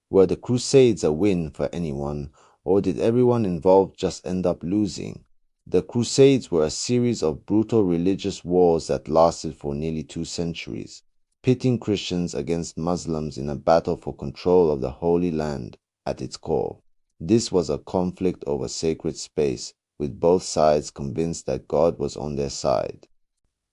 Were the Crusades a win for anyone, or did everyone involved just end up losing? The Crusades were a series of brutal religious wars that lasted for nearly 2 centuries, pitting Christians against Muslims in a battle for control of the Holy Land at its core. This was a conflict over sacred space, with both sides convinced that God was on their side.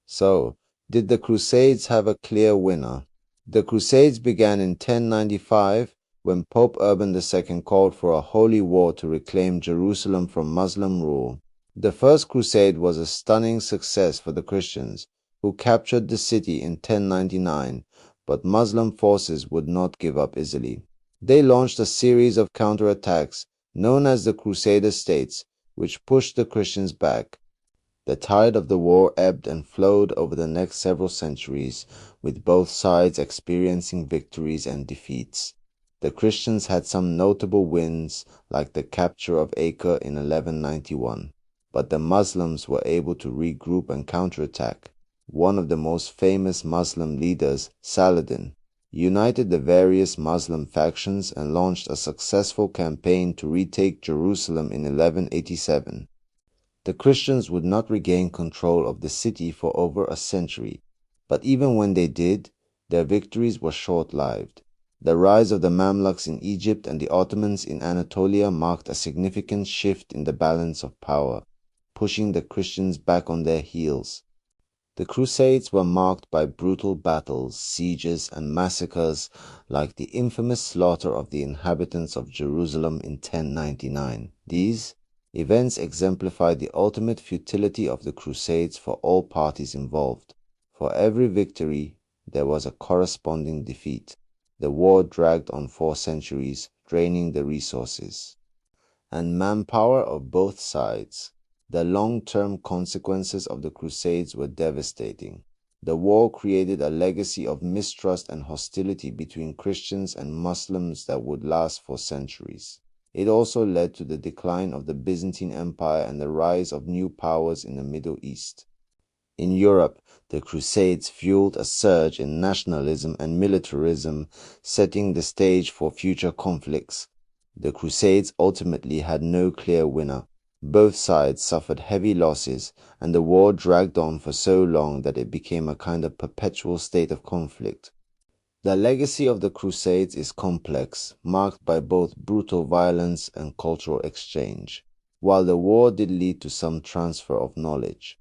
So, did the Crusades have a clear winner? The Crusades began in 1095 when Pope Urban II called for a holy war to reclaim Jerusalem from Muslim rule. The First Crusade was a stunning success for the Christians, who captured the city in 1099, but Muslim forces would not give up easily. They launched a series of counterattacks known as the Crusader States, which pushed the Christians back. The tide of the war ebbed and flowed over the next several centuries, with both sides experiencing victories and defeats. The Christians had some notable wins, like the capture of Acre in 1191, but the Muslims were able to regroup and counterattack. One of the most famous Muslim leaders, Saladin, united the various Muslim factions and launched a successful campaign to retake Jerusalem in 1187. The Christians would not regain control of the city for over a century, but even when they did, their victories were short-lived. The rise of the Mamluks in Egypt and the Ottomans in Anatolia marked a significant shift in the balance of power, pushing the Christians back on their heels. The Crusades were marked by brutal battles, sieges, and massacres like the infamous slaughter of the inhabitants of Jerusalem in 1099. These events exemplify the ultimate futility of the Crusades for all parties involved. For every victory, there was a corresponding defeat. The war dragged on 4 centuries, draining the resources and manpower of both sides. The long-term consequences of the Crusades were devastating. The war created a legacy of mistrust and hostility between Christians and Muslims that would last for centuries. It also led to the decline of the Byzantine Empire and the rise of new powers in the Middle East. In Europe, the Crusades fueled a surge in nationalism and militarism, setting the stage for future conflicts. The Crusades ultimately had no clear winner. Both sides suffered heavy losses, and the war dragged on for so long that it became a kind of perpetual state of conflict. The legacy of the Crusades is complex, marked by both brutal violence and cultural exchange. While the war did lead to some transfer of knowledge,